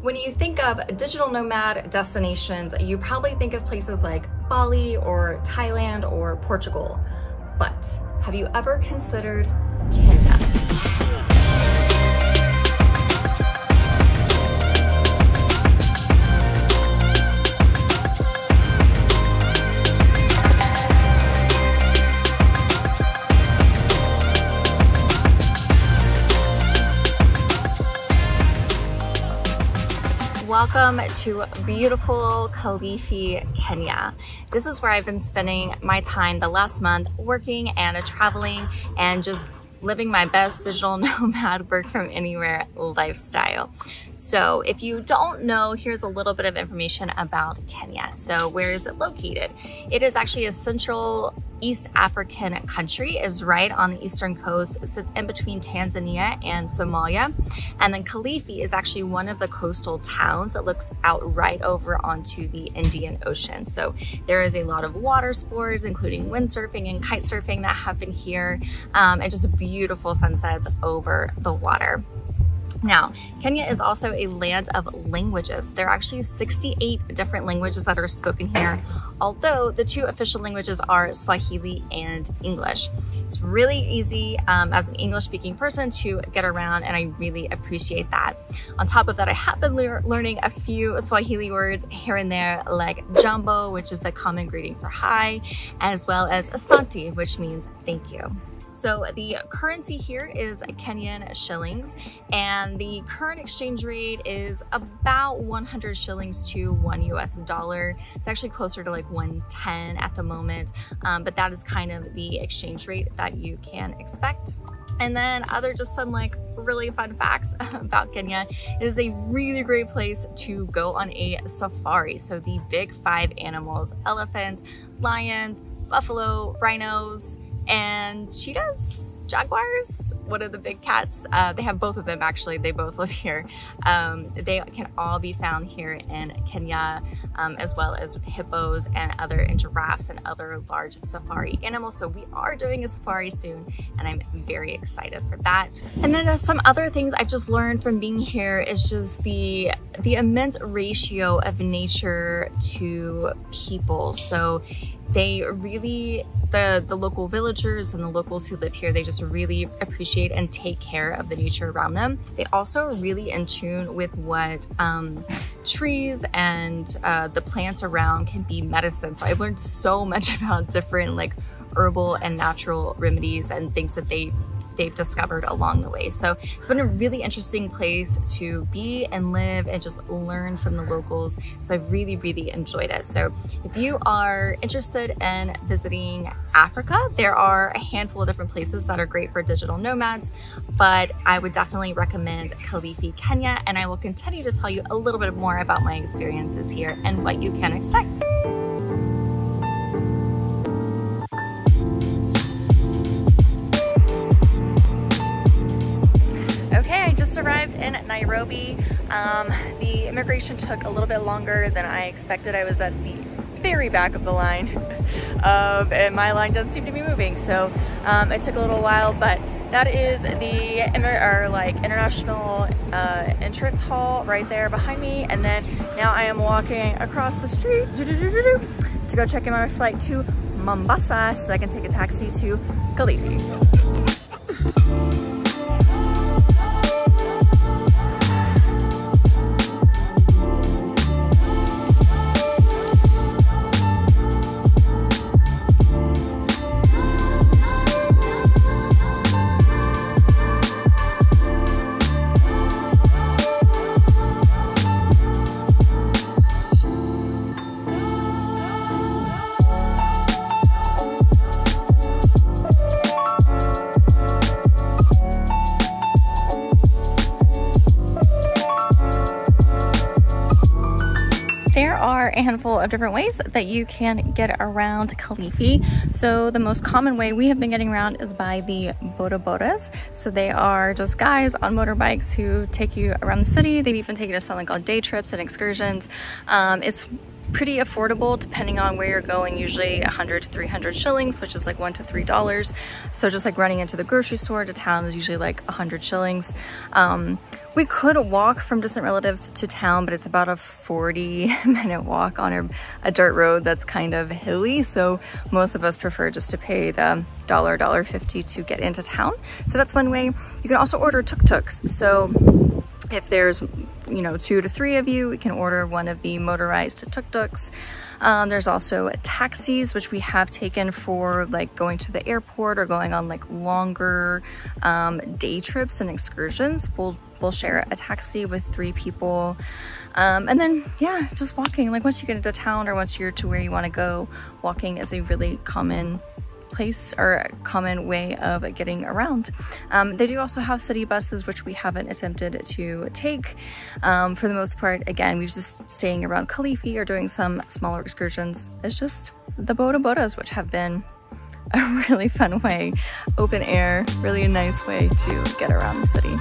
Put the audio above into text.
When you think of digital nomad destinations, you probably think of places like Bali or Thailand or Portugal. But have you ever considered Kenya? Welcome to beautiful Kilifi, Kenya. This is where I've been spending my time the last month working and traveling and just living my best digital nomad work from anywhere lifestyle. So if you don't know, here's a little bit of information about Kenya. So where is it located? It is actually a central East African country. It is right on the eastern coast. It sits in between Tanzania and Somalia. And then Kilifi is actually one of the coastal towns that looks out right over onto the Indian Ocean. So there is a lot of water sports, including windsurfing and kite surfing that happen here, and just beautiful sunsets over the water. Now, Kenya is also a land of languages. There are actually 68 different languages that are spoken here, although the two official languages are Swahili and English. It's really easy as an English-speaking person to get around, and I really appreciate that. On top of that, I have been learning a few Swahili words here and there, like jambo, which is the common greeting for hi, as well as asante, which means thank you. So the currency here is Kenyan shillings, and the current exchange rate is about 100 shillings to $1 US. It's actually closer to like 110 at the moment, but that is kind of the exchange rate that you can expect. And then just some like really fun facts about Kenya. It is a really great place to go on a safari. So the big 5 animals: elephants, lions, buffalo, rhinos, and cheetahs, jaguars, one of the big cats. They have both of them actually, they both live here. They can all be found here in Kenya, as well as hippos and giraffes and other large safari animals. So we are doing a safari soon, and I'm very excited for that. And then some other things I've just learned from being here is just the immense ratio of nature to people. So they really, the local villagers and the locals who live here, they just really appreciate and take care of the nature around them. They also are really in tune with what trees and the plants around can be medicine. So I've learned so much about different like herbal and natural remedies and things that they've discovered along the way. So it's been a really interesting place to be and live and just learn from the locals. So I've really, really enjoyed it. So if you are interested in visiting Africa, there are a handful of different places that are great for digital nomads, but I would definitely recommend Kilifi, Kenya, and I will continue to tell you a little bit more about my experiences here and what you can expect. Okay, I just arrived in Nairobi. The immigration took a little bit longer than I expected. I was at the very back of the line, and my line doesn't seem to be moving, so it took a little while. But that is the international entrance hall right there behind me, and then now I am walking across the street to go check in my flight to Mombasa so that I can take a taxi to Kilifi. There are a handful of different ways that you can get around Kilifi. So the most common way we have been getting around is by the boda bodas. So they are just guys on motorbikes who take you around the city. They've even taken us on like on day trips and excursions. It's pretty affordable depending on where you're going, usually 100 to 300 shillings, which is like $1 to $3. So just like running into the grocery store to town is usually like 100 shillings. We could walk from distant relatives to town, but it's about a 40-minute walk on a dirt road that's kind of hilly. So most of us prefer just to pay the $1.50 to get into town. So that's one way. You can also order tuk-tuks. So if there's, you know, 2 to 3 of you, we can order one of the motorized tuk-tuks. There's also taxis, which we have taken for like going to the airport or going on like longer day trips and excursions. We'll share a taxi with 3 people. And then, yeah, just walking. Like once you get into town or once you're to where you want to go, walking is a really common place or a common way of getting around. They do also have city buses, which we haven't attempted to take. For the most part, again, we're just staying around Kilifi or doing some smaller excursions. It's just the bodas, which have been a really fun way, open air, really nice way to get around the city.